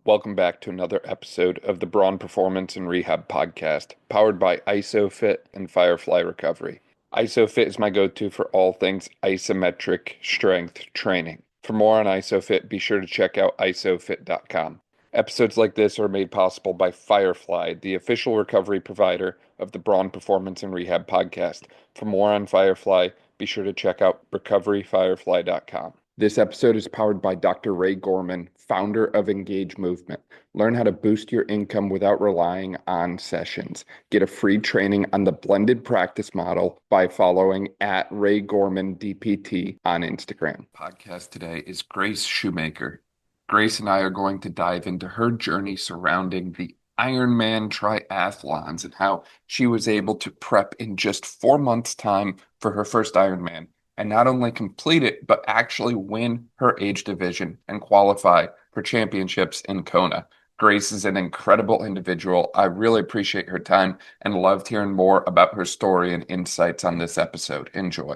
Welcome back to another episode of the Braun Performance and Rehab Podcast, powered by ISOFIT and Firefly Recovery. ISOFIT is my go-to for all things isometric strength training. For more on ISOFIT, be sure to check out isofit.com. Episodes like this are made possible by Firefly, the official recovery provider of the Braun Performance and Rehab Podcast. For more on Firefly, be sure to check out recoveryfirefly.com. This episode is powered by Dr. Ray Gorman, founder of Engage Movement. Learn how to boost your income without relying on sessions. Get a free training on the blended practice model by following at Ray Gorman DPT on Instagram. Podcast today is Grace Schumacher. Grace and I are going to dive into her journey surrounding the Ironman Triathlons and how she was able to prep in just 4 months' time for her first Ironman, and not only complete it, but actually win her age division and qualify for championships in Kona. Grace is an incredible individual. I really appreciate her time and loved hearing more about her story and insights on this episode. Enjoy.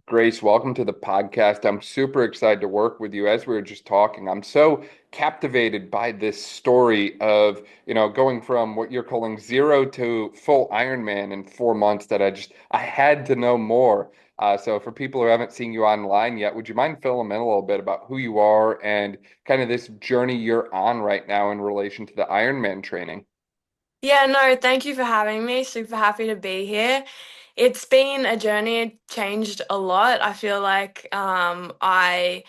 Grace, welcome to the podcast. I'm super excited to work with you. As we were just talking, I'm so captivated by this story of, going from what you're calling zero to full Ironman in 4 months that I had to know more. So for people who haven't seen you online yet, would you mind filling in a little bit about who you are and kind of this journey you're on right now in relation to the Ironman training? Yeah, no, thank you for having me. Super happy to be here. It's been a journey. It changed a lot. I feel like I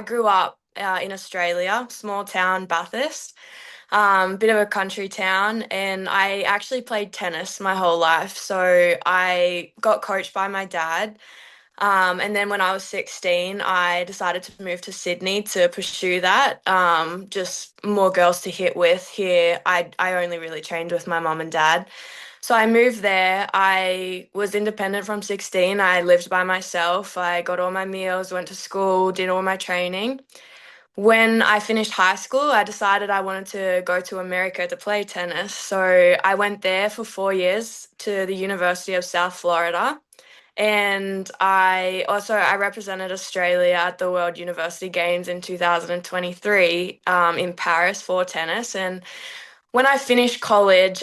grew up in Australia, small town Bathurst, bit of a country town, and I actually played tennis my whole life. So I got coached by my dad. And then when I was 16, I decided to move to Sydney to pursue that. Just more girls to hit with here. I only really trained with my mum and dad. So I moved there. I was independent from 16. I lived by myself. I got all my meals, went to school, did all my training. When I finished high school, I decided I wanted to go to America to play tennis. So I went there for 4 years to the University of South Florida. And I represented Australia at the World University Games in 2023 in Paris for tennis. And when I finished college,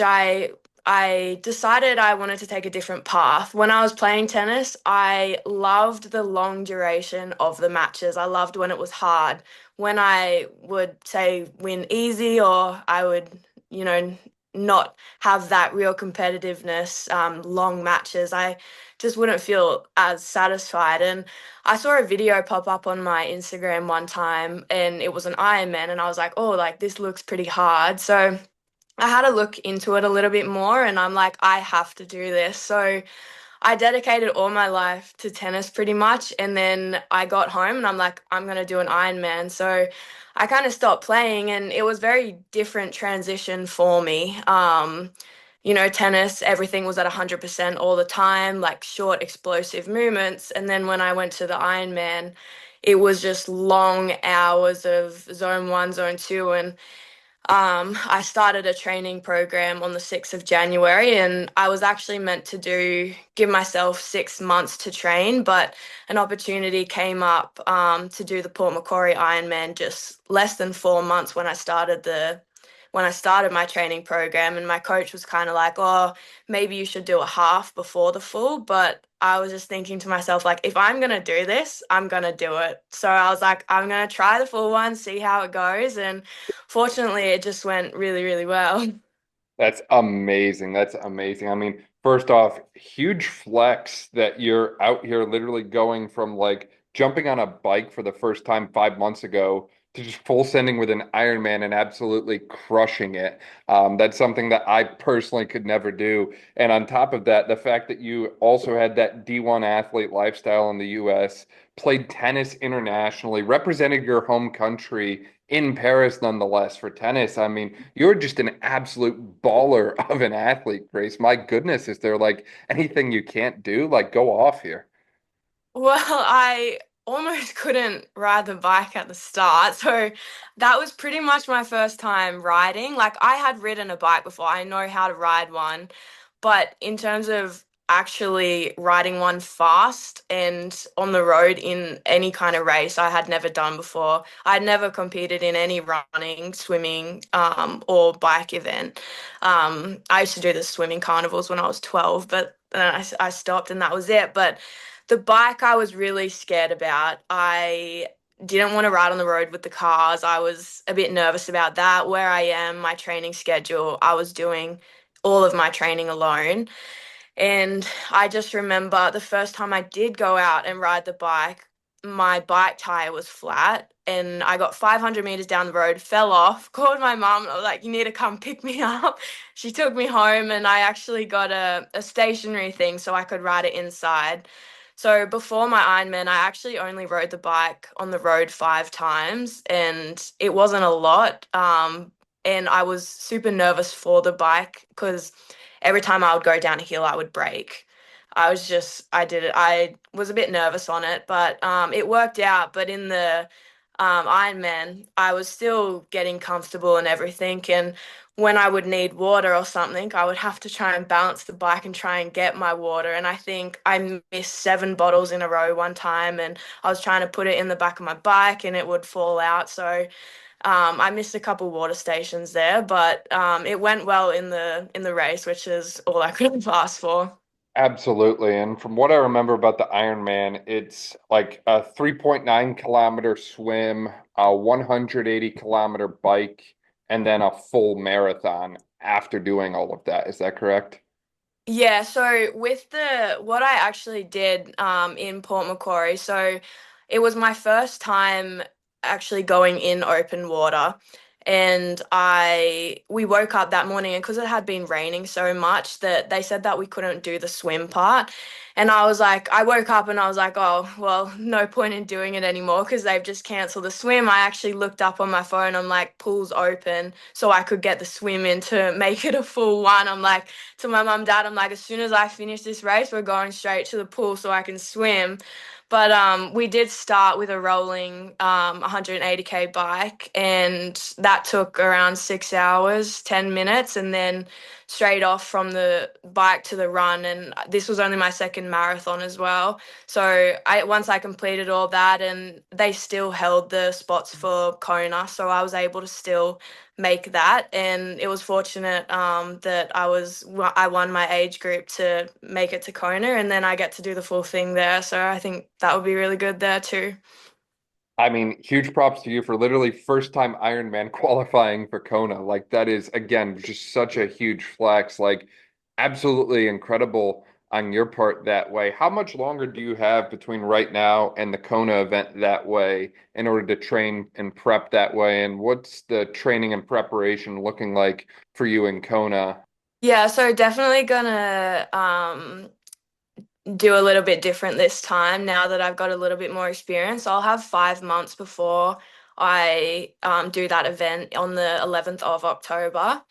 I decided I wanted to take a different path. When I was playing tennis, I loved the long duration of the matches. I loved when it was hard. When I would say win easy, or I would, you know, not have that real competitiveness, long matches, I just wouldn't feel as satisfied. And I saw a video pop up on my Instagram one time, and it was an Ironman, and I was like, oh, like this looks pretty hard. So I had to look into it a little bit more, and I'm like, I have to do this. So I dedicated all my life to tennis pretty much, and then I got home and I'm like, I'm gonna do an Ironman. So I kind of stopped playing, and it was very different transition for me. Tennis, everything was at 100% all the time, like short, explosive movements. And then when I went to the Ironman, it was just long hours of zone one, zone two, and I started a training program on the 6th of January, and I was actually meant to give myself 6 months to train, but an opportunity came up to do the Port Macquarie Ironman just less than 4 months when I started my training program, and my coach was kind of like, oh, maybe you should do a half before the full. But I was just thinking to myself, like, if I'm going to do this, I'm going to do it. So I was like, I'm going to try the full one, see how it goes. And fortunately, it just went really, really well. That's amazing. That's amazing. I mean, first off, huge flex that you're out here literally going from like jumping on a bike for the first time 5 months ago to just full sending with an Ironman and absolutely crushing it. That's something that I personally could never do. And on top of that, the fact that you also had that D1 athlete lifestyle in the US, played tennis internationally, represented your home country in Paris nonetheless for tennis. I mean, you're just an absolute baller of an athlete, Grace. My goodness, is there like anything you can't do? Like, go off here. Well, I almost couldn't ride the bike at the start. So that was pretty much my first time riding. Like, I had ridden a bike before, I know how to ride one. But in terms of actually riding one fast and on the road in any kind of race I had never done before. I'd never competed in any running, swimming, or bike event. I used to do the swimming carnivals when I was 12, but I stopped and that was it. But the bike I was really scared about. I didn't want to ride on the road with the cars. I was a bit nervous about that. Where I am, my training schedule, I was doing all of my training alone. And I just remember the first time I did go out and ride the bike, my bike tire was flat and I got 500 meters down the road, fell off, called my mom. I was like, you need to come pick me up. She took me home and I actually got a stationary thing so I could ride it inside. So before my Ironman, I actually only rode the bike on the road 5 times and it wasn't a lot. And I was super nervous for the bike because every time I would go down a hill, I would break. I was a bit nervous on it, but it worked out. But in the Ironman, I was still getting comfortable and everything. And when I would need water or something, I would have to try and balance the bike and try and get my water. And I think I missed 7 bottles in a row one time, and I was trying to put it in the back of my bike and it would fall out. So I missed a couple water stations there, but it went well in the race, which is all I could have asked for. Absolutely. And from what I remember about the Ironman, it's like a 3.9 kilometer swim, a 180 kilometer bike, and then a full marathon after doing all of that. Is that correct? Yeah, so with the what I actually did in Port Macquarie, so it was my first time actually going in open water. And I we woke up that morning and because it had been raining so much that they said that we couldn't do the swim part. And I woke up and I was like, oh, well, no point in doing it anymore because they've just canceled the swim. I actually looked up on my phone, I'm like, pool's open, so I could get the swim in to make it a full one. I'm like, to my mum, dad, I'm like, as soon as I finish this race, we're going straight to the pool so I can swim. But we did start with a rolling 180k bike, and that took around 6 hours, 10 minutes, and then straight off from the bike to the run. And this was only my second marathon as well. So once I completed all that, and they still held the spots for Kona, so I was able to still make that. And it was fortunate that I won my age group to make it to Kona, and then I get to do the full thing there. So I think that would be really good there too. I mean, huge props to you for literally first time Ironman qualifying for Kona. Like that is again just such a huge flex. Like absolutely incredible on your part that way. How much longer do you have between right now and the Kona event that way in order to train and prep that way? And what's the training and preparation looking like for you in Kona? Yeah, so definitely gonna do a little bit different this time now that I've got a little bit more experience. I'll have 5 months before I do that event on the 11th of October.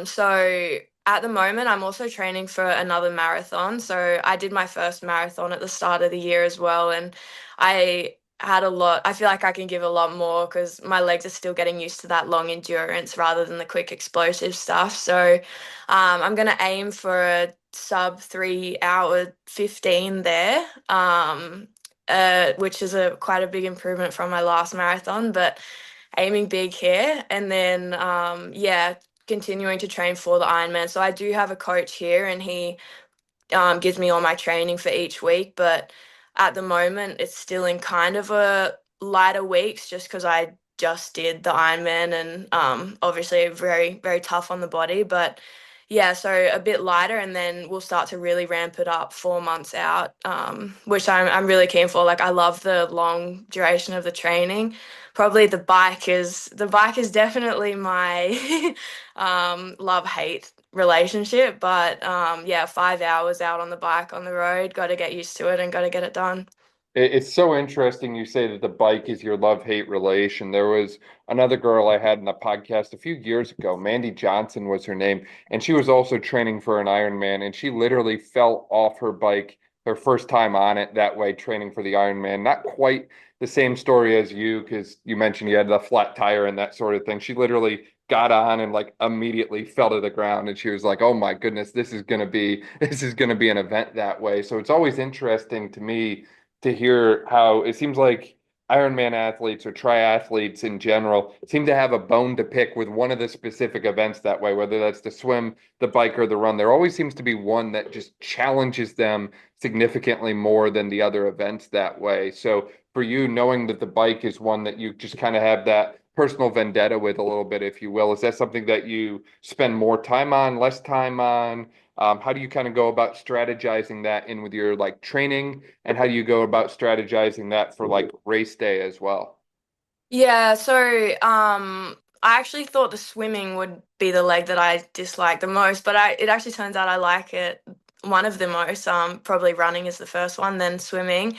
So at the moment, I'm also training for another marathon. So I did my first marathon at the start of the year as well, and I had a lot. I feel like I can give a lot more because my legs are still getting used to that long endurance rather than the quick explosive stuff. So I'm gonna aim for a sub 3 hour 15 there. Which is a quite a big improvement from my last marathon, but aiming big here. And then, yeah, continuing to train for the Ironman. So I do have a coach here, and he gives me all my training for each week. But at the moment, it's still in kind of a lighter weeks just because I just did the Ironman and obviously very, very tough on the body. But yeah, so a bit lighter, and then we'll start to really ramp it up 4 months out, which I'm really keen for. Like I love the long duration of the training. Probably the bike is definitely my love-hate relationship, but yeah, 5 hours out on the bike on the road, got to get used to it and got to get it done. It's so interesting you say that the bike is your love-hate relation. There was another girl I had in a podcast a few years ago, Mandy Johnson was her name, and she was also training for an Ironman, and she literally fell off her bike her first time on it that way, training for the Ironman. Not quite the same story as you, because you mentioned you had the flat tire and that sort of thing. She literally got on and like immediately fell to the ground, and she was like, "Oh my goodness, this is gonna be an event that way." So it's always interesting to me to hear how it seems like Ironman athletes or triathletes in general seem to have a bone to pick with one of the specific events that way, whether that's the swim, the bike, or the run. There always seems to be one that just challenges them significantly more than the other events that way. So for you, knowing that the bike is one that you just kind of have that personal vendetta with a little bit, if you will, is that something that you spend more time on, less time on? How do you kind of go about strategizing that in with your like training, and how do you go about strategizing that for like race day as well? Yeah, so I actually thought the swimming would be the leg that I dislike the most, but it actually turns out I like it one of the most. Probably running is the first one, then swimming.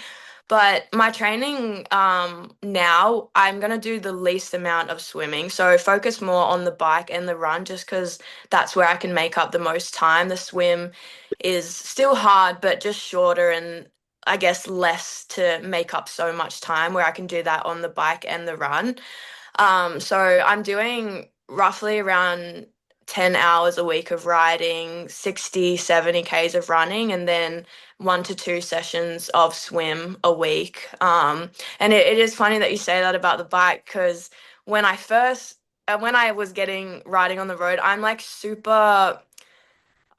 But my training now, I'm gonna do the least amount of swimming, so focus more on the bike and the run, just because that's where I can make up the most time. The swim is still hard, but just shorter and I guess less to make up so much time where I can do that on the bike and the run. So I'm doing roughly around 10 hours a week of riding, 60, 70 Ks of running, and then 1 to 2 sessions of swim a week. And it is funny that you say that about the bike because when I first, when I was getting riding on the road, I'm like super,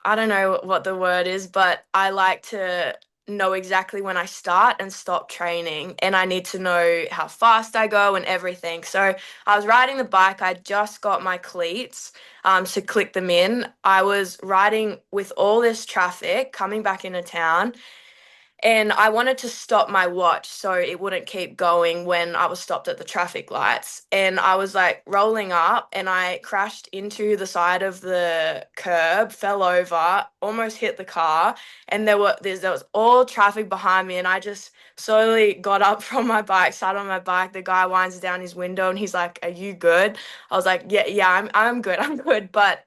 I don't know what the word is, but I like to know exactly when I start and stop training, and I need to know how fast I go and everything. So I was riding the bike. I just got my cleats to click them in. I was riding with all this traffic coming back into town, and I wanted to stop my watch so it wouldn't keep going when I was stopped at the traffic lights. And I was like rolling up and I crashed into the side of the curb, fell over, almost hit the car. And there was all traffic behind me. And I just slowly got up from my bike, sat on my bike. The guy winds down his window and he's like, "Are you good?" I was like, "Yeah, yeah, I'm good. I'm good." But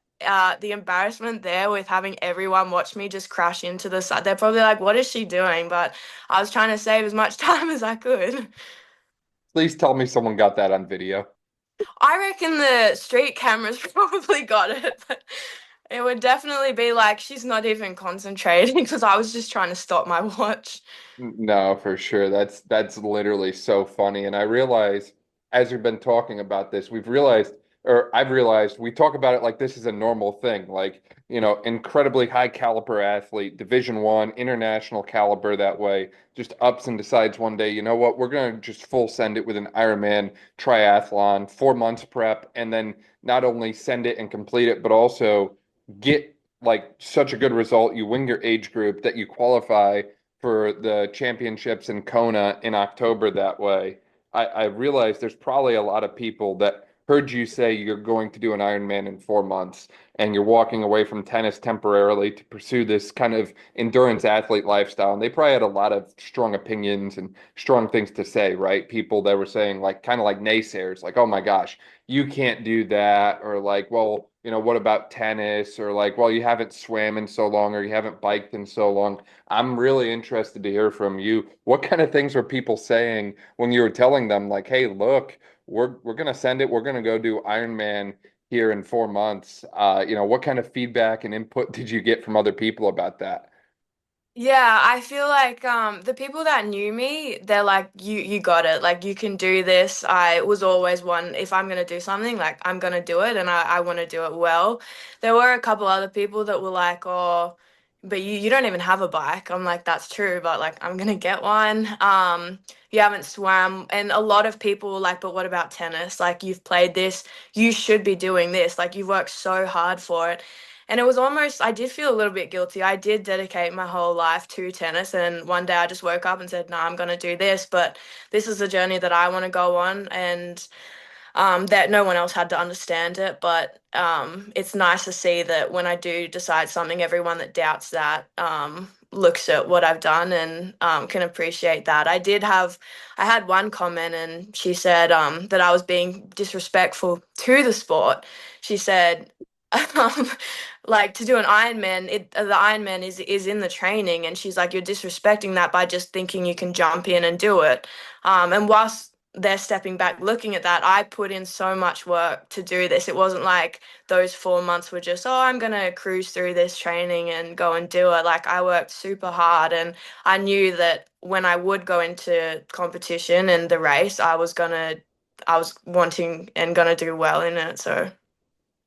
the embarrassment there with having everyone watch me just crash into the side. They're probably like, "What is she doing?" But I was trying to save as much time as I could. Please tell me someone got that on video. I reckon the street cameras probably got it, but it would definitely be like she's not even concentrating because I was just trying to stop my watch. No, for sure. That's literally so funny. And I realize as we've been talking about this, we've realized, or I've realized, we talk about it like this is a normal thing. Like, incredibly high caliber athlete, Division 1, international caliber that way, just ups and decides one day, you know what, we're gonna just full send it with an Ironman triathlon, 4 months prep, and then not only send it and complete it, but also get like such a good result. You win your age group that you qualify for the championships in Kona in October that way. I realize there's probably a lot of people that heard you say you're going to do an Ironman in 4 months and you're walking away from tennis temporarily to pursue this kind of endurance athlete lifestyle. And they probably had a lot of strong opinions and strong things to say, right? People that were saying like kind of like naysayers, like, "Oh my gosh, you can't do that," or like, "Well, what about tennis?" Or like, "Well, you haven't swam in so long or you haven't biked in so long." I'm really interested to hear from you. What kind of things were people saying when you were telling them like, "Hey, look, we're gonna send it. We're gonna go do Ironman here in 4 months." What kind of feedback and input did you get from other people about that? Yeah, I feel like the people that knew me, they're like, you got it. Like you can do this. I was always one, if I'm gonna do something, like I'm gonna do it and I want to do it well. There were a couple other people that were like, "Oh, but you don't even have a bike." I'm like, "That's true, but like I'm gonna get one." You haven't swam, and a lot of people were like, "But what about tennis? Like you've played this, you should be doing this. Like you've worked so hard for it." And it was almost, I did feel a little bit guilty. I did dedicate my whole life to tennis. And one day I just woke up and said, "No, I'm going to do this." But this is a journey that I want to go on. And that no one else had to understand it. But it's nice to see that when I do decide something, everyone that doubts that looks at what I've done and can appreciate that. I had one comment and she said that I was being disrespectful to the sport. She said, um, like to do an Ironman, the Ironman is in the training, and she's like, you're disrespecting that by just thinking you can jump in and do it. And whilst they're stepping back looking at that, I put in so much work to do this. It wasn't like those 4 months were just, oh, I'm gonna cruise through this training and go and do it. Like I worked super hard, and I knew that when I would go into competition and the race, I was wanting and gonna do well in it. So.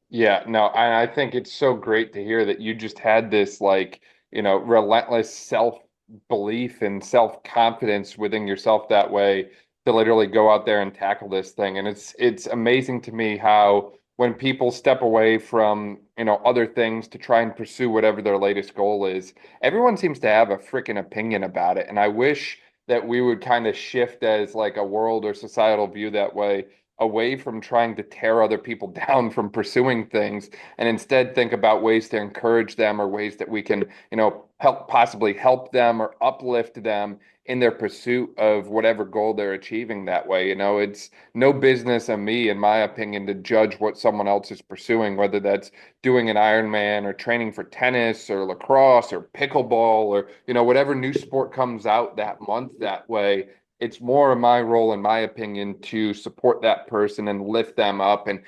Yeah, no, I think it's so great to hear that you just had this like, relentless self-belief and self-confidence within yourself that way to literally go out there and tackle this thing. And it's amazing to me how when people step away from, other things to try and pursue whatever their latest goal is, everyone seems to have a freaking opinion about it. And I wish that we would kind of shift as like a world or societal view that way away from trying to tear other people down from pursuing things and instead think about ways to encourage them or ways that we can, possibly help them or uplift them in their pursuit of whatever goal they're achieving that way. It's no business of me, in my opinion, to judge what someone else is pursuing, whether that's doing an Ironman or training for tennis or lacrosse or pickleball or, whatever new sport comes out that month that way. It's more of my role, in my opinion, to support that person and lift them up and,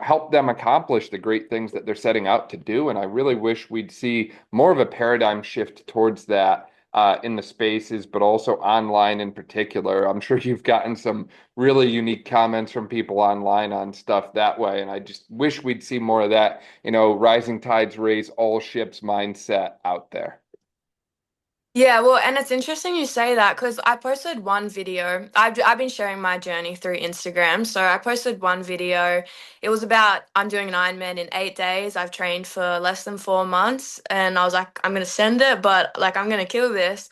help them accomplish the great things that they're setting out to do. And I really wish we'd see more of a paradigm shift towards that in the spaces, but also online in particular. I'm sure you've gotten some really unique comments from people online on stuff that way. And I just wish we'd see more of that, rising tides raise all ships mindset out there. Yeah, well, and it's interesting you say that because I posted one video. I've been sharing my journey through Instagram. So I posted one video. It was about I'm doing an Ironman in 8 days. I've trained for less than 4 months, and I was like, I'm gonna send it, but like I'm gonna kill this.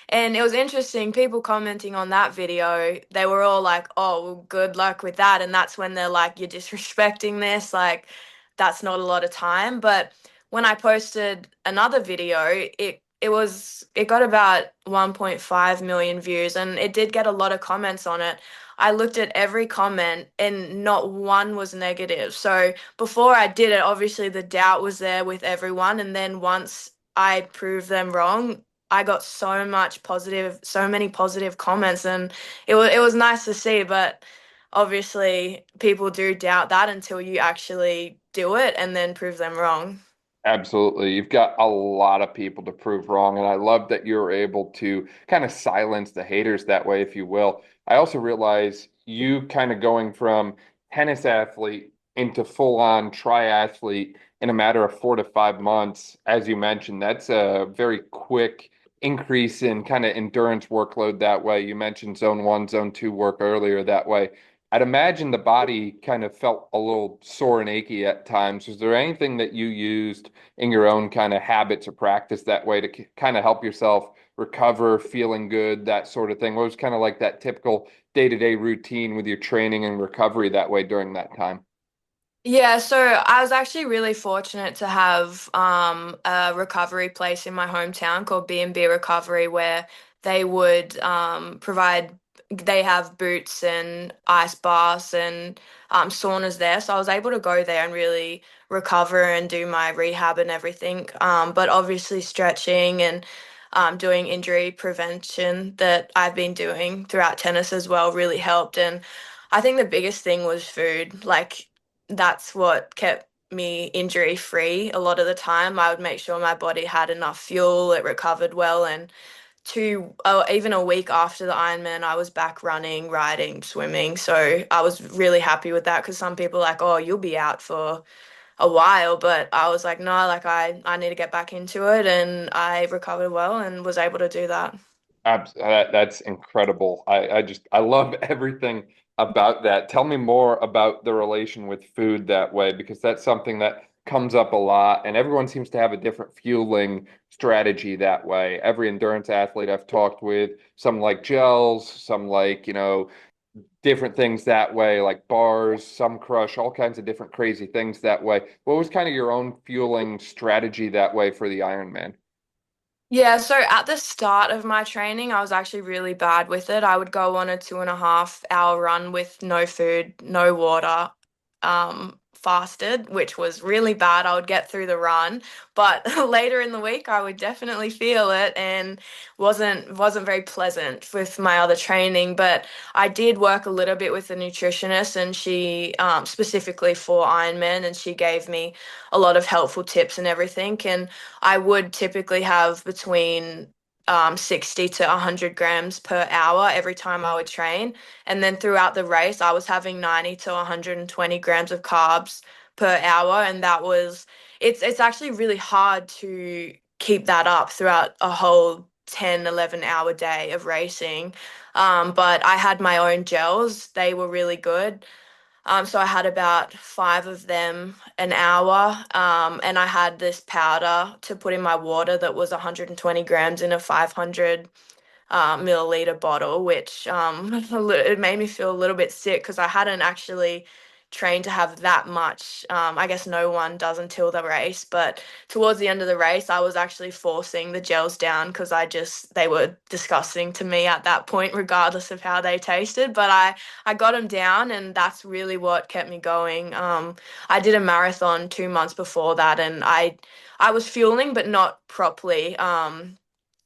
And it was interesting, people commenting on that video, they were all like, oh, well, good luck with that. And that's when they're like, you're disrespecting this. Like, that's not a lot of time. But when I posted another video, it got about 1.5 million views, and it did get a lot of comments on it. I looked at every comment and not one was negative. So before I did it, obviously the doubt was there with everyone. And then once I proved them wrong, I got so many positive comments, and it was nice to see. But obviously, people do doubt that until you actually do it and then prove them wrong. Absolutely. You've got a lot of people to prove wrong. And I love that you're able to kind of silence the haters that way, if you will. I also realize you kind of going from tennis athlete into full on triathlete in a matter of 4 to 5 months. As you mentioned, that's a very quick increase in kind of endurance workload that way. You mentioned zone one, zone two work earlier that way. I'd imagine the body kind of felt a little sore and achy at times. Was there anything that you used in your own kind of habits or practice that way to kind of help yourself recover, feeling good, that sort of thing? What was kind of like that typical day-to-day routine with your training and recovery that way during that time? Yeah, so I was actually really fortunate to have a recovery place in my hometown called B&B Recovery where they would they have boots and ice baths and saunas there. So I was able to go there and really recover and do my rehab and everything. But obviously stretching and doing injury prevention that I've been doing throughout tennis as well really helped. And I think the biggest thing was food. Like that's what kept me injury free a lot of the time. I would make sure my body had enough fuel, it recovered well, and even a week after the Ironman, I was back running, riding, swimming. So I was really happy with that because some people are like, oh, you'll be out for a while, but I was like, no, like I need to get back into it, and I recovered well and was able to do that. That's incredible. I love everything about that. Tell me more about the relation with food that way, because that's something that comes up a lot, and everyone seems to have a different fueling strategy that way. Every endurance athlete I've talked with, some like gels, some like, different things that way, like bars, some crush, all kinds of different crazy things that way. What was kind of your own fueling strategy that way for the Ironman? Yeah, so at the start of my training, I was actually really bad with it. I would go on a 2.5 hour run with no food, no water, fasted, which was really bad. I would get through the run, but later in the week I would definitely feel it and wasn't very pleasant with my other training. But I did work a little bit with a nutritionist, and she specifically for Ironman, and she gave me a lot of helpful tips and everything. And I would typically have between 60 to 100 grams per hour every time I would train. And then throughout the race, I was having 90 to 120 grams of carbs per hour. And it's actually really hard to keep that up throughout a whole 10, 11-hour day of racing. But I had my own gels, they were really good. So I had about five of them an hour, and I had this powder to put in my water that was 120 grams in a 500 milliliter bottle, which it made me feel a little bit sick because I hadn't actually trained to have that much. I guess no one does until the race, but towards the end of the race, I was actually forcing the gels down because they were disgusting to me at that point, regardless of how they tasted. But I got them down, and that's really what kept me going. I did a marathon 2 months before that, and I was fueling, but not properly.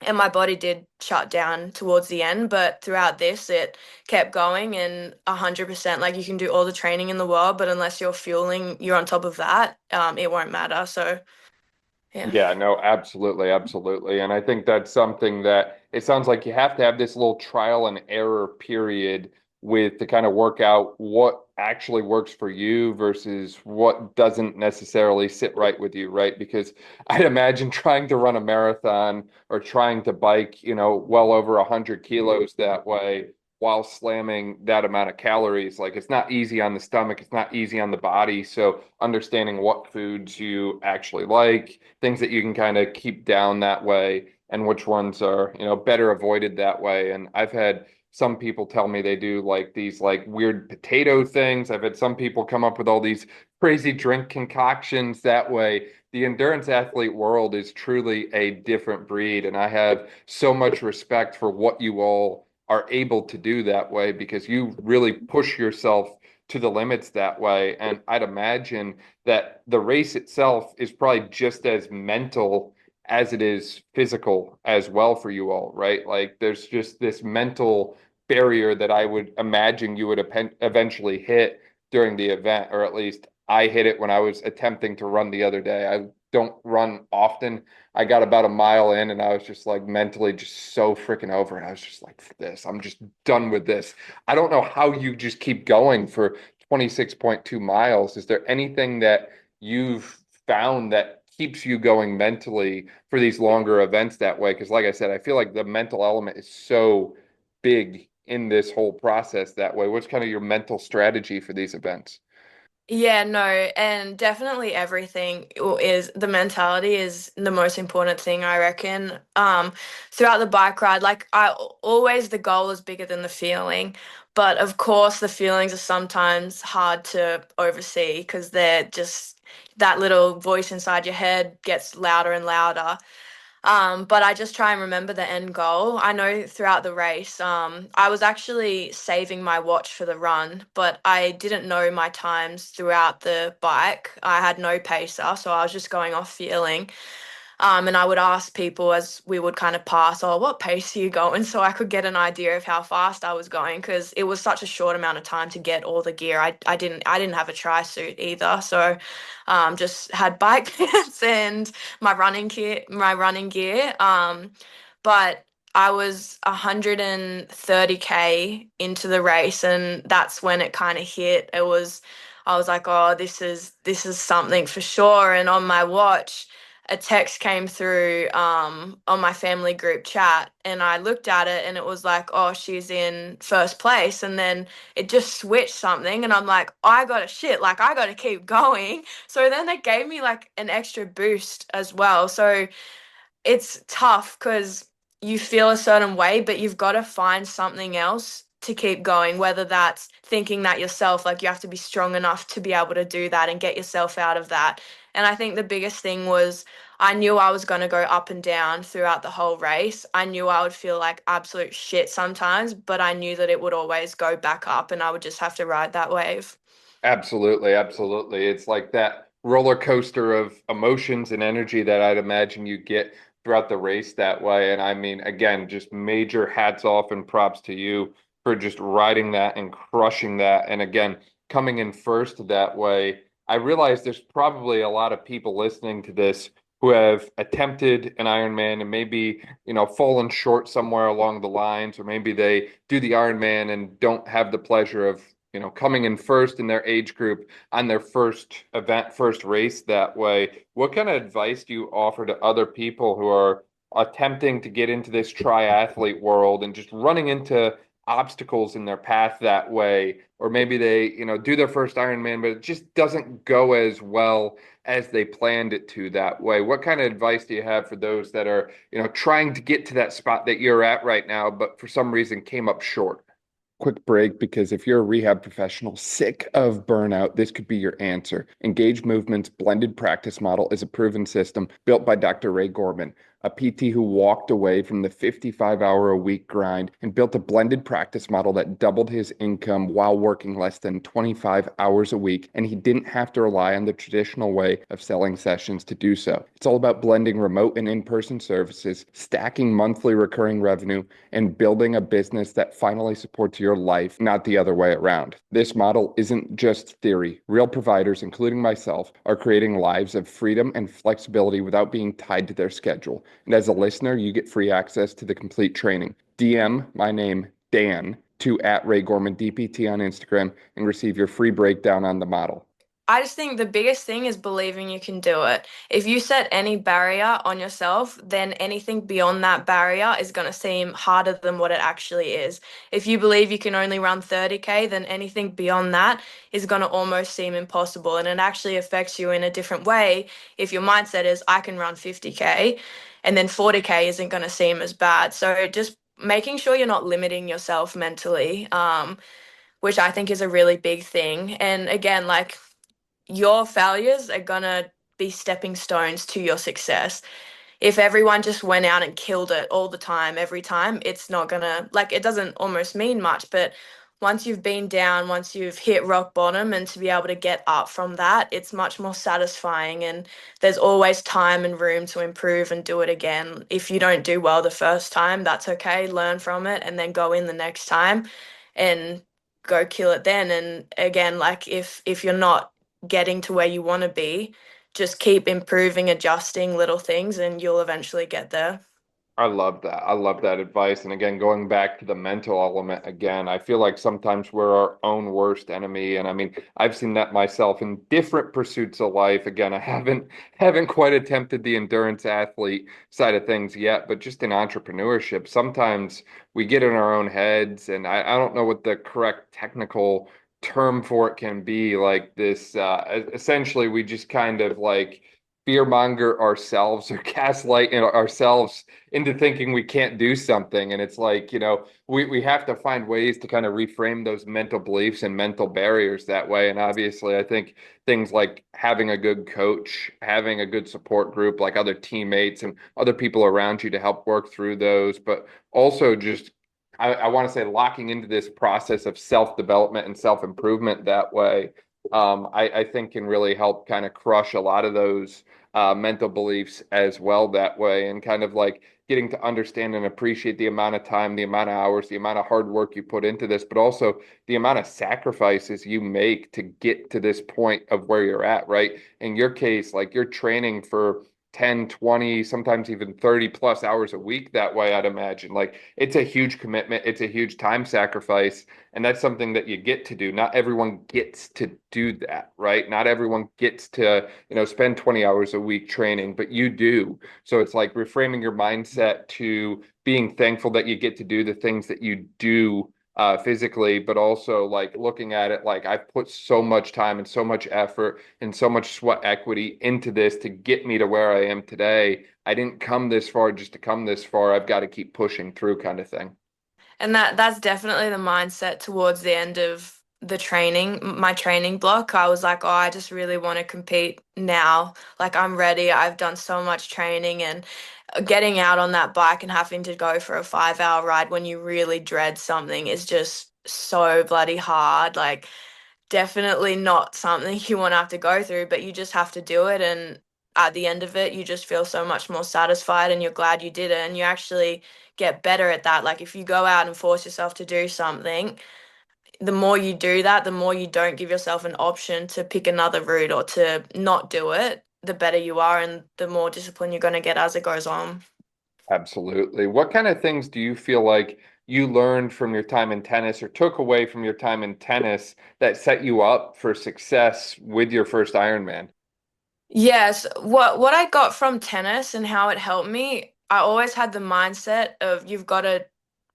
And my body did shut down towards the end, but throughout this it kept going, and 100%, like, you can do all the training in the world, but unless you're fueling, you're on top of that, it won't matter. So yeah. Yeah, no, absolutely, absolutely. And I think that's something that it sounds like you have to have this little trial and error period with to kind of work out what actually works for you versus what doesn't necessarily sit right with you, right? Because I'd imagine trying to run a marathon or trying to bike, well over 100 kilos that way while slamming that amount of calories, like it's not easy on the stomach, it's not easy on the body. So understanding what foods you actually like, things that you can kind of keep down that way, and which ones are, better avoided that way. And I've had some people tell me they do like these like weird potato things. I've had some people come up with all these crazy drink concoctions that way. The endurance athlete world is truly a different breed, and I have so much respect for what you all are able to do that way because you really push yourself to the limits that way. And I'd imagine that the race itself is probably just as mental as it is physical as well for you all, right? Like there's just this mental barrier that I would imagine you would eventually hit during the event, or at least I hit it when I was attempting to run the other day. I don't run often. I got about a mile in and I was just like mentally just so freaking over it. I was just like, this, I'm just done with this. I don't know how you just keep going for 26.2 miles. Is there anything that you've found that keeps you going mentally for these longer events that way? Because like I said, I feel like the mental element is so big in this whole process that way. What's kind of your mental strategy for these events? Yeah, no, and definitely everything is the mentality is the most important thing, I reckon. Throughout the bike ride, like always the goal is bigger than the feeling, but of course the feelings are sometimes hard to oversee because they're just that little voice inside your head gets louder and louder. But I just try and remember the end goal. I know throughout the race, I was actually saving my watch for the run, but I didn't know my times throughout the bike. I had no pacer, so I was just going off feeling. And I would ask people as we would kind of pass, oh, what pace are you going? So I could get an idea of how fast I was going because it was such a short amount of time to get all the gear. I didn't have a tri suit either, so just had bike pants and my running gear. But I was 130K into the race, and that's when it kind of hit. I was like, oh, this is something for sure. And on my watch, a text came through on my family group chat, and I looked at it and it was like, oh, she's in first place. And then it just switched something, and I'm like, I gotta shit, like I gotta keep going. So then they gave me like an extra boost as well. So it's tough because you feel a certain way, but you've got to find something else to keep going, whether that's thinking that yourself, like you have to be strong enough to be able to do that and get yourself out of that. And I think the biggest thing was I knew I was going to go up and down throughout the whole race. I knew I would feel like absolute shit sometimes, but I knew that it would always go back up and I would just have to ride that wave. Absolutely, absolutely. It's like that roller coaster of emotions and energy that I'd imagine you get throughout the race that way. And I mean, again, just major hats off and props to you for just riding that and crushing that. And again, coming in first that way. I realize there's probably a lot of people listening to this who have attempted an Ironman and maybe, fallen short somewhere along the lines, or maybe they do the Ironman and don't have the pleasure of coming in first in their age group on their first event, first race that way. What kind of advice do you offer to other people who are attempting to get into this triathlete world and just running into obstacles in their path that way? Or maybe they, do their first Ironman, but it just doesn't go as well as they planned it to that way. What kind of advice do you have for those that are, trying to get to that spot that you're at right now, but for some reason came up short? Quick break because if you're a rehab professional sick of burnout, this could be your answer. Engage Movement's blended practice model is a proven system built by Dr. Ray Gorman, a PT who walked away from the 55-hour-a-week grind and built a blended practice model that doubled his income while working less than 25 hours a week, and he didn't have to rely on the traditional way of selling sessions to do so. It's all about blending remote and in-person services, stacking monthly recurring revenue, and building a business that finally supports your life, not the other way around. This model isn't just theory. Real providers, including myself, are creating lives of freedom and flexibility without being tied to their schedule. And as a listener, you get free access to the complete training. DM my name, Dan, to @RayGormanDPT on Instagram and receive your free breakdown on the model. I just think the biggest thing is believing you can do it. If you set any barrier on yourself, then anything beyond that barrier is going to seem harder than what it actually is. If you believe you can only run 30K, then anything beyond that is going to almost seem impossible. And it actually affects you in a different way if your mindset is, I can run 50K, and then 40K isn't going to seem as bad. So just making sure you're not limiting yourself mentally, which I think is a really big thing. And again, like, your failures are gonna be stepping stones to your success. If everyone just went out and killed it all the time, every time, it's not gonna, like, it doesn't almost mean much. But once you've been down, once you've hit rock bottom, and to be able to get up from that, it's much more satisfying. And there's always time and room to improve and do it again. If you don't do well the first time, that's okay. Learn from it and then go in the next time and go kill it then. And again, like, if you're not getting to where you want to be, just keep improving, adjusting little things, and you'll eventually get there. I love that. I love that advice. And again, going back to the mental element again, I feel like sometimes we're our own worst enemy. And I mean, I've seen that myself in different pursuits of life. Again, I haven't quite attempted the endurance athlete side of things yet, but just in entrepreneurship, sometimes we get in our own heads, and I don't know what the correct technical term for it can be. Like this, essentially, we just kind of like fear monger ourselves or gaslight ourselves into thinking we can't do something. And it's like, we have to find ways to kind of reframe those mental beliefs and mental barriers that way. And obviously, I think things like having a good coach, having a good support group, like other teammates and other people around you to help work through those, but also just I want to say locking into this process of self-development and self-improvement that way, I think can really help kind of crush a lot of those mental beliefs as well that way, and kind of like getting to understand and appreciate the amount of time, the amount of hours, the amount of hard work you put into this, but also the amount of sacrifices you make to get to this point of where you're at, right? In your case, like you're training for 10, 20, sometimes even 30 plus hours a week that way, I'd imagine. Like it's a huge commitment, it's a huge time sacrifice, and that's something that you get to do. Not everyone gets to do that, right? Not everyone gets to, spend 20 hours a week training, but you do. So it's like reframing your mindset to being thankful that you get to do the things that you do physically, but also like looking at it like I've put so much time and so much effort and so much sweat equity into this to get me to where I am today. I didn't come this far just to come this far. I've got to keep pushing through, kind of thing. And that's definitely the mindset towards the end of the training, my training block. I was like, oh, I just really want to compete now. Like, I'm ready. I've done so much training, and getting out on that bike and having to go for a 5 hour ride when you really dread something is just so bloody hard. Like, definitely not something you want to have to go through, but you just have to do it. And at the end of it, you just feel so much more satisfied and you're glad you did it. And you actually get better at that. Like if you go out and force yourself to do something, the more you do that, the more you don't give yourself an option to pick another route or to not do it, the better you are and the more discipline you're going to get as it goes on. Absolutely. What kind of things do you feel like you learned from your time in tennis or took away from your time in tennis that set you up for success with your first Ironman? Yes, what I got from tennis and how it helped me, I always had the mindset of you've got to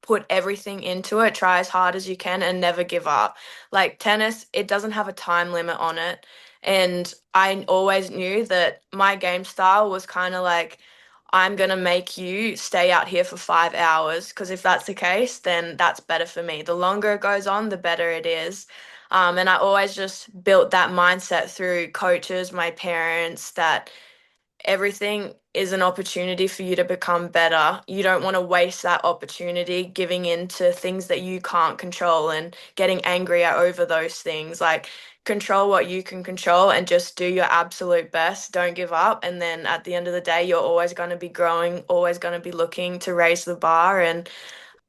put everything into it, try as hard as you can and never give up. Like tennis, it doesn't have a time limit on it. And I always knew that my game style was kind of like I'm gonna make you stay out here for 5 hours because if that's the case, then that's better for me. The longer it goes on, the better it is. And I always just built that mindset through coaches, my parents, that everything is an opportunity for you to become better. You don't want to waste that opportunity giving in to things that you can't control and getting angrier over those things. Like, control what you can control and just do your absolute best. Don't give up. And then at the end of the day, you're always going to be growing, always going to be looking to raise the bar. And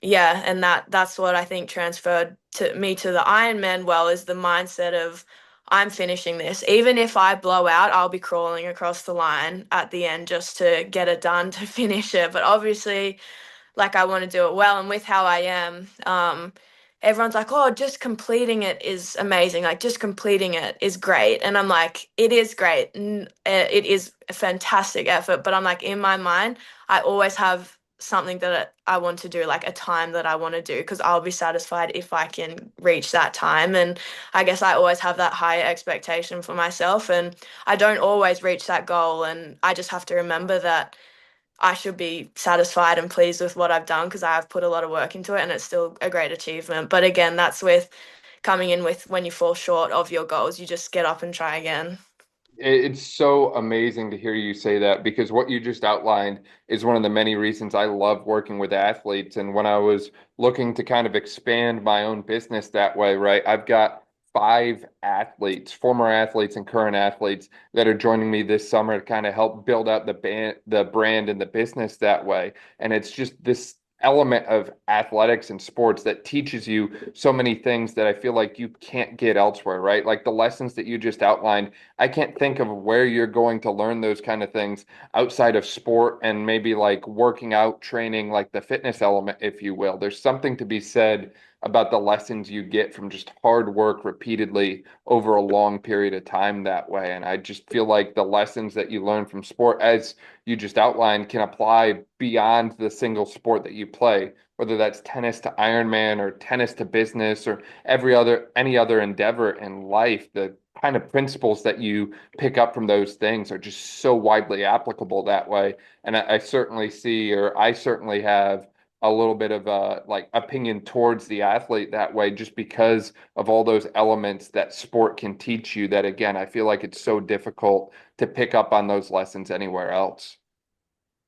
yeah, and that's what I think transferred to me to the Ironman well is the mindset of I'm finishing this. Even if I blow out, I'll be crawling across the line at the end just to get it done to finish it. But obviously, like I want to do it well and with how I am everyone's like, oh, just completing it is amazing, like just completing it is great, and I'm like, it is great, it is a fantastic effort, but I'm like, in my mind I always have something that I want to do, like a time that I want to do, because I'll be satisfied if I can reach that time. And I guess I always have that higher expectation for myself, and I don't always reach that goal, and I just have to remember that I should be satisfied and pleased with what I've done because I have put a lot of work into it and it's still a great achievement. But again, that's with coming in with when you fall short of your goals, you just get up and try again. It's so amazing to hear you say that because what you just outlined is one of the many reasons I love working with athletes. And when I was looking to kind of expand my own business that way, right, I've got five athletes, former athletes and current athletes that are joining me this summer to kind of help build out the brand and the business that way. And it's just this element of athletics and sports that teaches you so many things that I feel like you can't get elsewhere, right? Like the lessons that you just outlined, I can't think of where you're going to learn those kind of things outside of sport and maybe like working out, training, like the fitness element, if you will. There's something to be said about the lessons you get from just hard work repeatedly over a long period of time that way. And I just feel like the lessons that you learn from sport, as you just outlined, can apply beyond the single sport that you play, whether that's tennis to Ironman or tennis to business or any other endeavor in life. The kind of principles that you pick up from those things are just so widely applicable that way. And I certainly see, or I certainly have a little bit of a like opinion towards the athlete that way, just because of all those elements that sport can teach you that again, I feel like it's so difficult to pick up on those lessons anywhere else.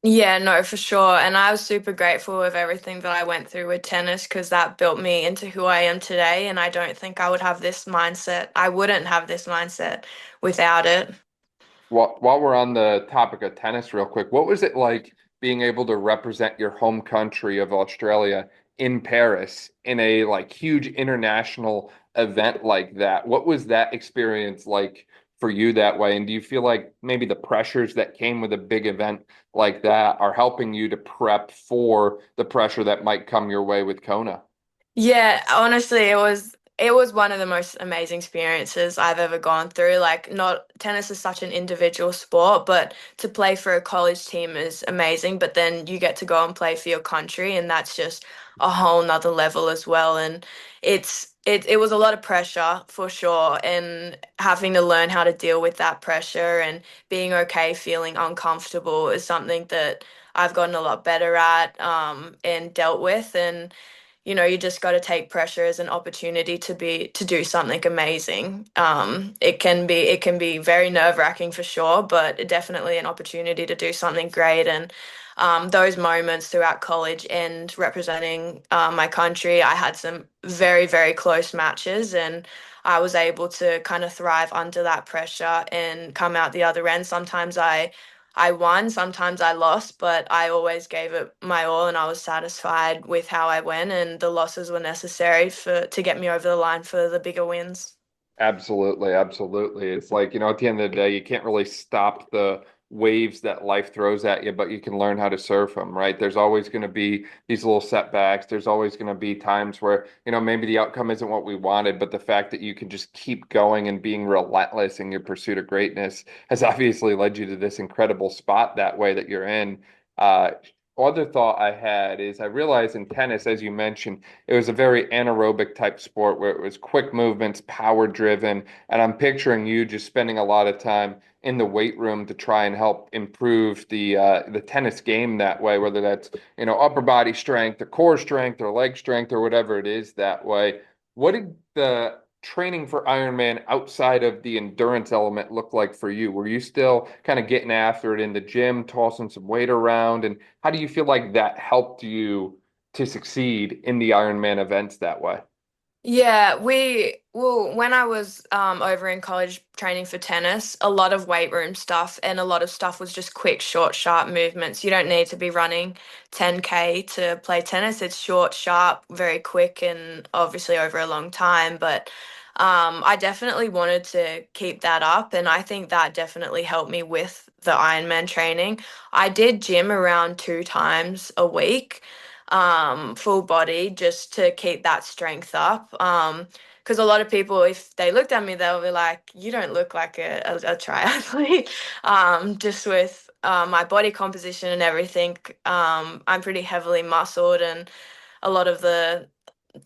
Yeah, no, for sure. And I was super grateful with everything that I went through with tennis because that built me into who I am today. And I don't think I would have this mindset. I wouldn't have this mindset without it. While we're on the topic of tennis, real quick, what was it like being able to represent your home country of Australia in Paris in a like huge international event like that? What was that experience like for you that way? And do you feel like maybe the pressures that came with a big event like that are helping you to prep for the pressure that might come your way with Kona? Yeah, honestly, it was one of the most amazing experiences I've ever gone through. Like, not tennis is such an individual sport, but to play for a college team is amazing. But then you get to go and play for your country, and that's just a whole nother level as well. And it was a lot of pressure for sure, and having to learn how to deal with that pressure and being okay feeling uncomfortable is something that I've gotten a lot better at and dealt with. And you just got to take pressure as an opportunity to do something amazing. It can be very nerve-wracking for sure, but definitely an opportunity to do something great. And those moments throughout college and representing my country, I had some very, very close matches, and I was able to kind of thrive under that pressure and come out the other end. Sometimes I won, sometimes I lost, but I always gave it my all and I was satisfied with how I went, and the losses were necessary for to get me over the line for the bigger wins. Absolutely, absolutely. It's like, at the end of the day, you can't really stop the waves that life throws at you, but you can learn how to surf them, right? There's always going to be these little setbacks. There's always going to be times where, maybe the outcome isn't what we wanted, but the fact that you can just keep going and being relentless in your pursuit of greatness has obviously led you to this incredible spot that way that you're in. Uh, Other thought I had is I realized in tennis, as you mentioned, it was a very anaerobic type sport where it was quick movements, power driven. And I'm picturing you just spending a lot of time in the weight room to try and help improve the tennis game that way, whether that's, upper body strength or core strength or leg strength or whatever it is that way. What did the training for Ironman outside of the endurance element look like for you? Were you still kind of getting after it in the gym, tossing some weight around? And how do you feel like that helped you to succeed in the Ironman events that way? Yeah, when I was over in college training for tennis, a lot of weight room stuff and a lot of stuff was just quick, short, sharp movements. You don't need to be running 10K to play tennis. It's short, sharp, very quick, and obviously over a long time. But I definitely wanted to keep that up, and I think that definitely helped me with the Ironman training. I did gym around 2 times a week, full body, just to keep that strength up. Because a lot of people, if they looked at me, they'll be like, "You don't look like a triathlete." Just with my body composition and everything, I'm pretty heavily muscled, and a lot of the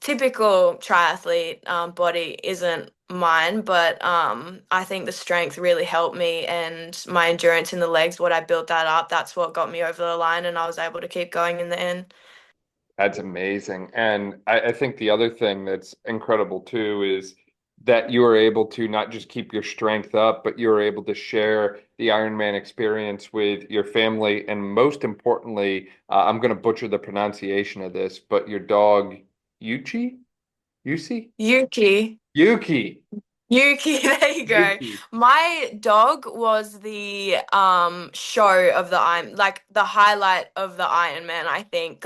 typical triathlete body isn't mine, but I think the strength really helped me, and my endurance in the legs, what I built that up, that's what got me over the line, and I was able to keep going in the end. That's amazing. And I think the other thing that's incredible too is that you were able to not just keep your strength up, but you were able to share the Ironman experience with your family. And most importantly, I'm going to butcher the pronunciation of this, but your dog, Yuchi? Yusi? Yuki. Yuki. Yuki, there you go. Yuki. My dog was the show of the Iron, like the highlight of the Iron Man, I think.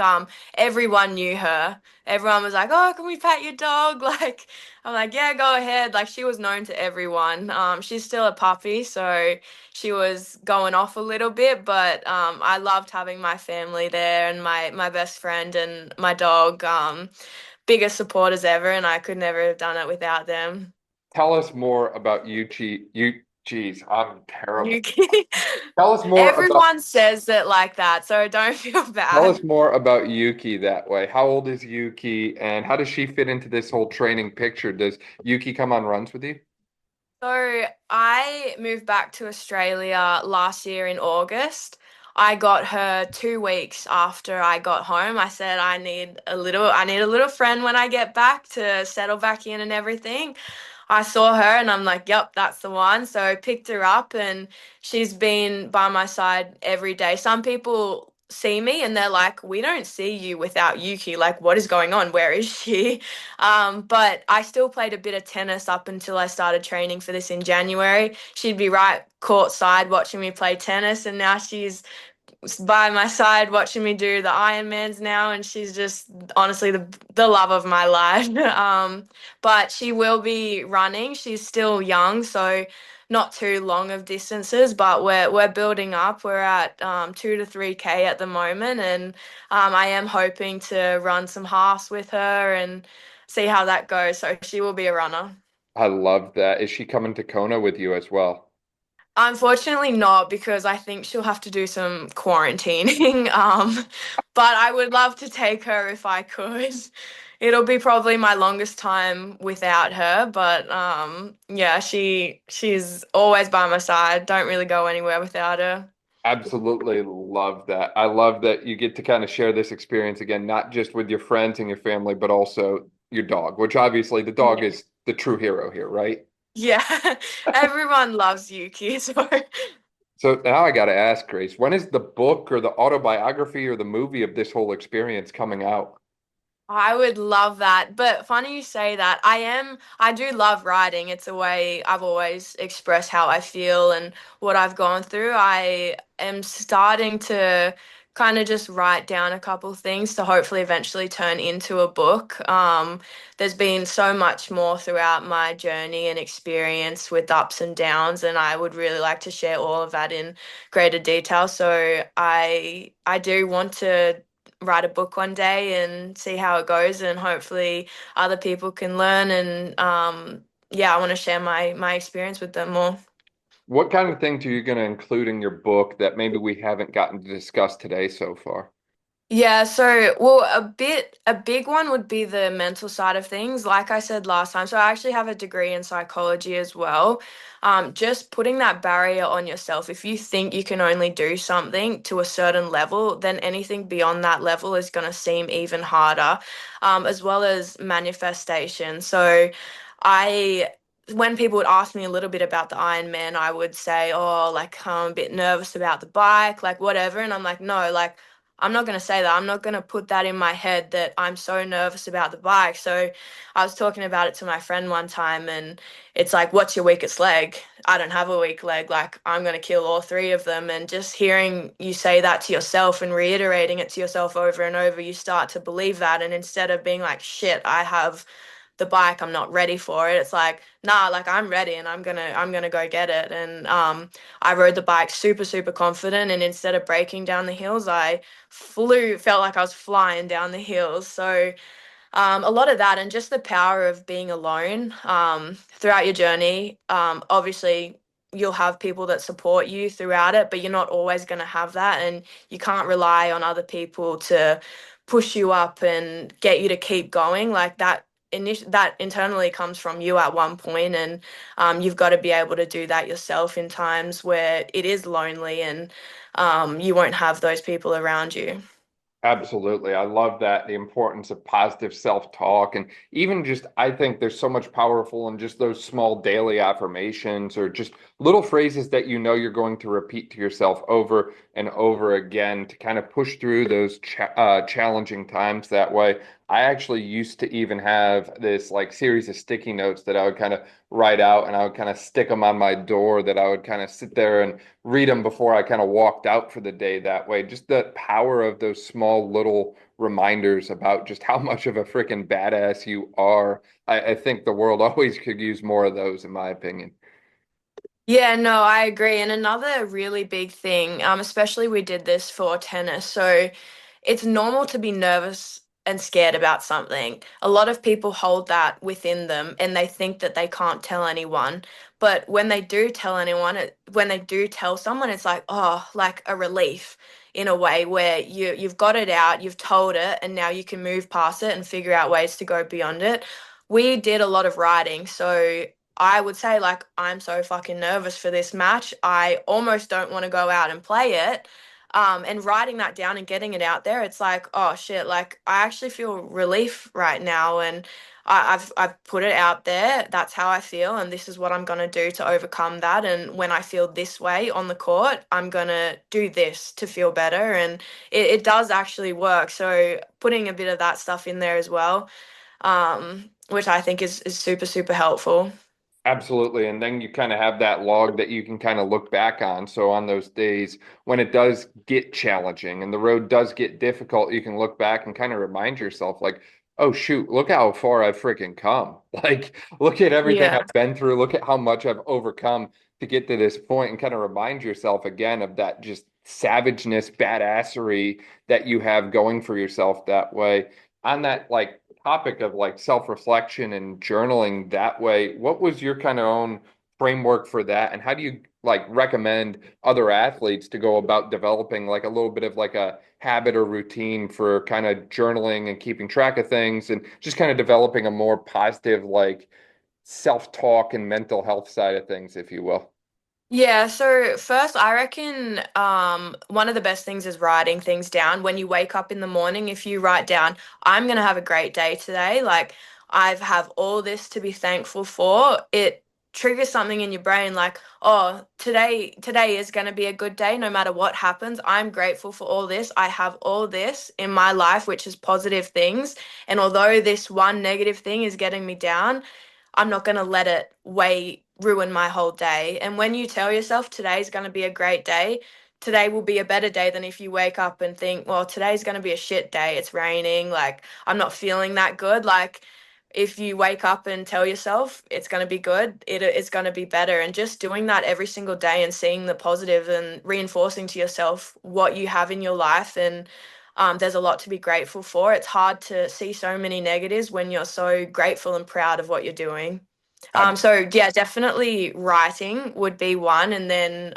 Everyone knew her. Everyone was like, "Oh, can we pet your dog?" Like I'm like, "Yeah, go ahead." Like she was known to everyone. She's still a puppy, so she was going off a little bit, but I loved having my family there and my best friend and my dog, biggest supporters ever, and I could never have done it without them. Tell us more about Yuchi. Geez, I'm terrible. Yuki. Tell us more about Everyone says it like that, so don't feel Tell us bad. more about Yuki that way. How old is Yuki and how does she fit into this whole training picture? Does Yuki come on runs with you? So I moved back to Australia last year in August. I got her 2 weeks after I got home. I said I need a little friend when I get back to settle back in and everything. I saw her and I'm like, yep, that's the one. So I picked her up and she's been by my side every day. Some people see me and they're like, we don't see you without Yuki. Like, what is going on? Where is she? But I still played a bit of tennis up until I started training for this in January. She'd be right courtside watching me play tennis, and now she's by my side watching me do the Ironmans now, and she's just honestly the love of my life. But she will be running. She's still young, so not too long of distances, but we're building up. We're at 2 to 3K at the moment, and I am hoping to run some halves with her and see how that goes. So she will be a runner. I love that. Is she coming to Kona with you as well? Unfortunately not, because I think she'll have to do some quarantining. But I would love to take her if I could. It'll be probably my longest time without her, but yeah, she's always by my side. Don't really go anywhere without her. Absolutely love that. I love that you get to kind of share this experience again, not just with your friends and your family, but also your dog, which obviously the dog Yeah. is the true hero here, right? Yeah. Everyone loves Yuki, so So now I got to ask, Grace, when is the book or the autobiography or the movie of this whole experience coming out? I would love that. But funny you say that. I do love writing. It's a way I've always expressed how I feel and what I've gone through. I am starting to kind of just write down a couple things to hopefully eventually turn into a book. There's been so much more throughout my journey and experience with ups and downs, and I would really like to share all of that in greater detail. So I do want to write a book one day and see how it goes, and hopefully other people can learn, and yeah, I want to share my experience with them more. What kind of things are you going to include in your book that maybe we haven't gotten to discuss today so far? Yeah, so well, a big one would be the mental side of things. Like I said last time, so I actually have a degree in psychology as well. Just putting that barrier on yourself. If you think you can only do something to a certain level, then anything beyond that level is going to seem even harder, as well as manifestation. So I when people would ask me a little bit about the Ironman, I would say, "Oh, like I'm a bit nervous about the bike, like whatever." And I'm like, "No, like I'm not going to say that. I'm not going to put that in my head that I'm so nervous about the bike." So I was talking about it to my friend one time, and it's like, what's your weakest leg? I don't have a weak leg. Like, I'm going to kill all three of them. And just hearing you say that to yourself and reiterating it to yourself over and over, you start to believe that. And instead of being like, shit, I have the bike, I'm not ready for it, it's like, nah, like I'm ready and I'm gonna go get it. And I rode the bike super confident, and instead of breaking down the hills, I felt like I was flying down the hills. So a lot of that, and just the power of being alone throughout your journey. Obviously, you'll have people that support you throughout it, but you're not always going to have that, and you can't rely on other people to push you up and get you to keep going. Like that. That internally comes from you at one point, and you've got to be able to do that yourself in times where it is lonely and you won't have those people around you. Absolutely. I love that, the importance of positive self-talk. And even just, I think there's so much powerful in just those small daily affirmations or just little phrases that you know you're going to repeat to yourself over and over again to kind of push through those challenging times that way. I actually used to even have this like series of sticky notes that I would kind of write out and I would kind of stick them on my door that I would kind of sit there and read them before I kind of walked out for the day that way. Just the power of those small little reminders about just how much of a freaking badass you are. I think the world always could use more of those, in my opinion. Yeah, no, I agree. And another really big thing, especially we did this for tennis. So it's normal to be nervous and scared about something. A lot of people hold that within them and they think that they can't tell anyone. But when they do tell anyone, when they do tell someone, it's like, oh, like a relief in a way where you've got it out, you've told it, and now you can move past it and figure out ways to go beyond it. We did a lot of writing, so I would say, like, I'm so fucking nervous for this match. I almost don't want to go out and play it. And writing that down and getting it out there, it's like, oh shit, like I actually feel relief right now, and I've put it out there. That's how I feel, and this is what I'm gonna do to overcome that. And when I feel this way on the court, I'm gonna do this to feel better, and it does actually work. So putting a bit of that stuff in there as well, which I think is super helpful. Absolutely. And then you kind of have that log that you can kind of look back on. So on those days when it does get challenging and the road does get difficult, you can look back and kind of remind yourself, like, oh, shoot, look how far I've freaking come. Like, look at everything Yeah. I've been through. Look at how much I've overcome to get to this point and kind of remind yourself again of that just savageness, badassery that you have going for yourself that way. On that, like, topic of like self-reflection and journaling that way, what was your kind of own framework for that? And how do you like recommend other athletes to go about developing like a little bit of like a habit or routine for kind of journaling and keeping track of things and just kind of developing a more positive like self-talk and mental health side of things, if you will? Yeah, so first I reckon one of the best things is writing things down. When you wake up in the morning, if you write down, I'm gonna have a great day today, like I have all this to be thankful for, it triggers something in your brain like, oh, today is going to be a good day no matter what happens. I'm grateful for all this. I have all this in my life, which is positive things. And although this one negative thing is getting me down, I'm not going to let it ruin my whole day. And when you tell yourself today's going to be a great day, today will be a better day than if you wake up and think, well, today's going to be a shit day. It's raining. Like, I'm not feeling that good. Like, if you wake up and tell yourself it's going to be good, it's going to be better. And just doing that every single day and seeing the positive and reinforcing to yourself what you have in your life. And there's a lot to be grateful for. It's hard to see so many negatives when you're so grateful and proud of what you're doing. So yeah, definitely writing would be one. And then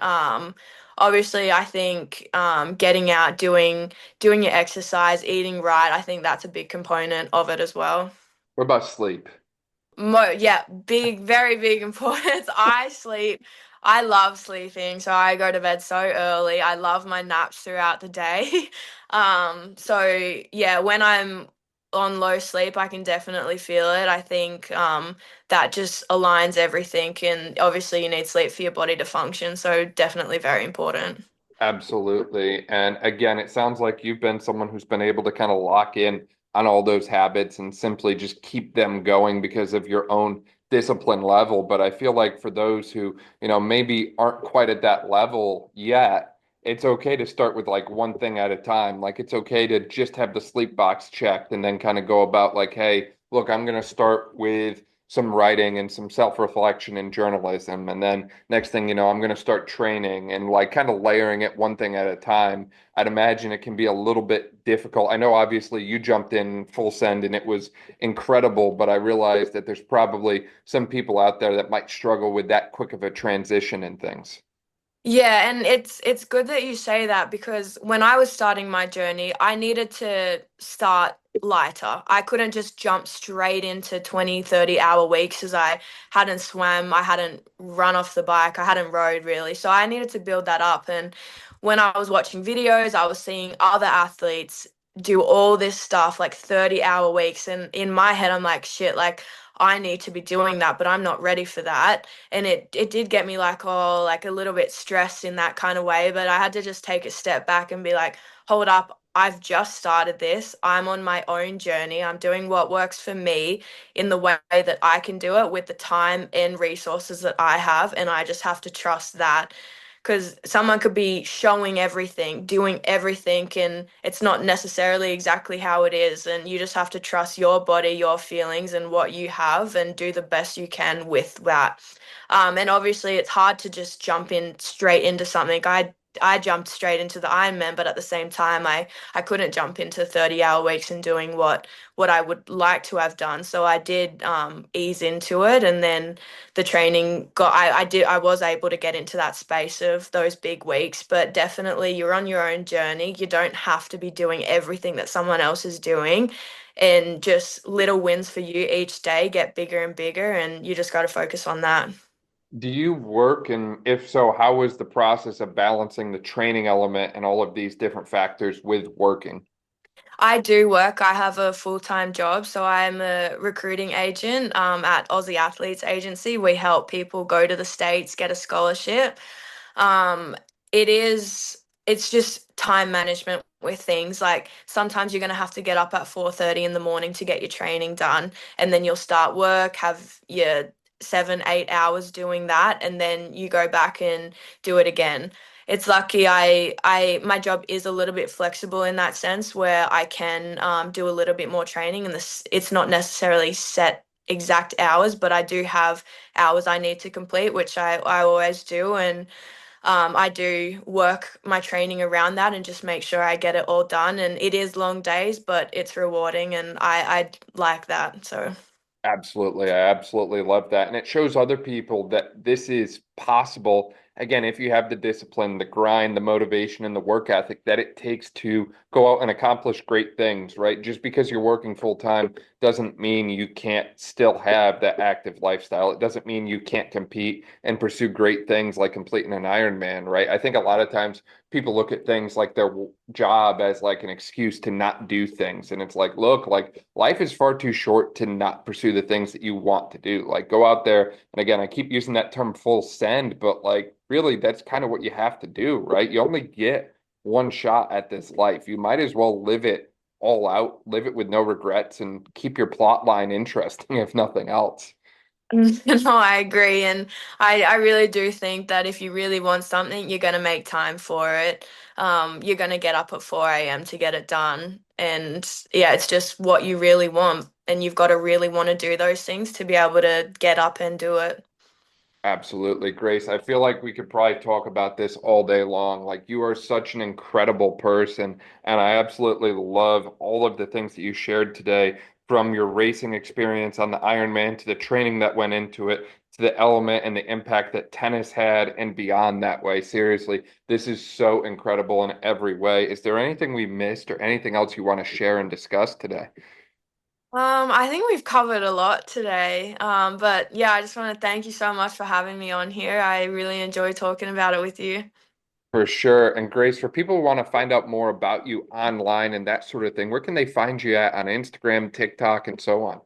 obviously I think getting out, doing your exercise, eating right, I think that's a big component of it as well. What about sleep? Yeah, big, very big importance. I sleep. I love sleeping, so I go to bed so early. I love my naps throughout the day. So yeah, when I'm on low sleep, I can definitely feel it. I think that just aligns everything, and obviously you need sleep for your body to function, so definitely very important. Absolutely. And again, it sounds like you've been someone who's been able to kind of lock in on all those habits and simply just keep them going because of your own discipline level. But I feel like for those who, maybe aren't quite at that level yet, it's okay to start with like one thing at a time. Like it's okay to just have the sleep box checked and then kind of go about like, hey, look, I'm going to start with some writing and some self-reflection and journalism. And then next thing you know, I'm going to start training and like kind of layering it one thing at a time. I'd imagine it can be a little bit difficult. I know obviously you jumped in full send and it was incredible, but I realized that there's probably some people out there that might struggle with that quick of a transition and things. Yeah, and it's good that you say that because when I was starting my journey, I needed to start lighter. I couldn't just jump straight into 20, 30 hour weeks as I hadn't swam, I hadn't run off the bike, I hadn't rode really. So I needed to build that up. And when I was watching videos, I was seeing other athletes do all this stuff like 30-hour weeks. And in my head, I'm like, shit, like I need to be doing that, but I'm not ready for that. And it did get me like, oh, like a little bit stressed in that kind of way, but I had to just take a step back and be like, hold up, I've just started this. I'm on my own journey. I'm doing what works for me in the way that I can do it with the time and resources that I have, and I just have to trust that. Because someone could be showing everything, doing everything, and it's not necessarily exactly how it is. And you just have to trust your body, your feelings, and what you have, and do the best you can with that. And obviously, it's hard to just jump in straight into something. I jumped straight into the Ironman, but at the same time, I couldn't jump into 30-hour weeks and doing what I would like to have done. So I did ease into it, and then the training got. I was able to get into that space of those big weeks. But definitely, you're on your own journey. You don't have to be doing everything that someone else is doing. And just little wins for you each day get bigger and bigger, and you just got to focus on that. Do you work, and if so, how was the process of balancing the training element and all of these different factors with working? I do work. I have a full-time job, so I'm a recruiting agent at Aussie Athletes Agency. We help people go to the States, get a scholarship. Um, it's just time management with things. Like sometimes you're gonna have to get up at 4:30 in the morning to get your training done, and then you'll start work, have your 7, 8 hours doing that, and then you go back and do it again. It's lucky my job is a little bit flexible in that sense where I can do a little bit more training, and this it's not necessarily set exact hours, but I do have hours I need to complete, which I always do. And I do work my training around that and just make sure I get it all done. And it is long days, but it's rewarding, and I like that. So. Absolutely. I absolutely love that. And it shows other people that this is possible. Again, if you have the discipline, the grind, the motivation, and the work ethic that it takes to go out and accomplish great things, right? Just because you're working full time doesn't mean you can't still have that active lifestyle. It doesn't mean you can't compete and pursue great things like completing an Ironman, right? I think a lot of times people look at things like their job as like an excuse to not do things. And it's like, look, like life is far too short to not pursue the things that you want to do. Like go out there. And again, I keep using that term full send, but like really that's kind of what you have to do, right? You only get one shot at this life. You might as well live it all out, live it with no regrets, and keep your plot line interesting, if nothing else. No, I agree. And I really do think that if you really want something, you're going to make time for it. You're going to get up at 4 a.m. to get it done. And yeah, it's just what you really want. And you've got to really want to do those things to be able to get up and do it. Absolutely, Grace. I feel like we could probably talk about this all day long. Like you are such an incredible person, and I absolutely love all of the things that you shared today, from your racing experience on the Ironman to the training that went into it, to the element and the impact that tennis had and beyond that way. Seriously, this is so incredible in every way. Is there anything we missed or anything else you want to share and discuss today? I think we've covered a lot today. But yeah, I just want to thank you so much for having me on here. I really enjoy talking about it with you. For sure. And Grace, for people who want to find out more about you online and that sort of thing, where can they find you at on Instagram, TikTok, and so on?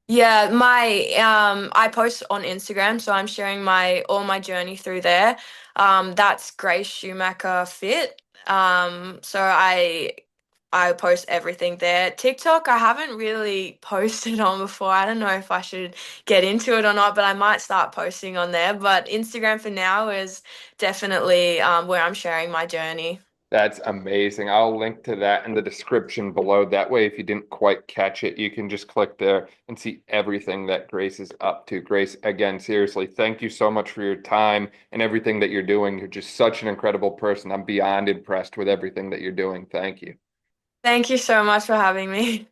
Yeah, my I post on Instagram, so I'm sharing my all my journey through there. That's Grace Schumacher Fit. So I post everything there. TikTok, I haven't really posted on before. I don't know if I should get into it or not, but I might start posting on there. But Instagram for now is definitely where I'm sharing my journey. That's amazing. I'll link to that in the description below. That way, if you didn't quite catch it, you can just click there and see everything that Grace is up to. Grace, again, seriously, thank you so much for your time and everything that you're doing. You're just such an incredible person. I'm beyond impressed with everything that you're doing. Thank you. Thank you so much for having me.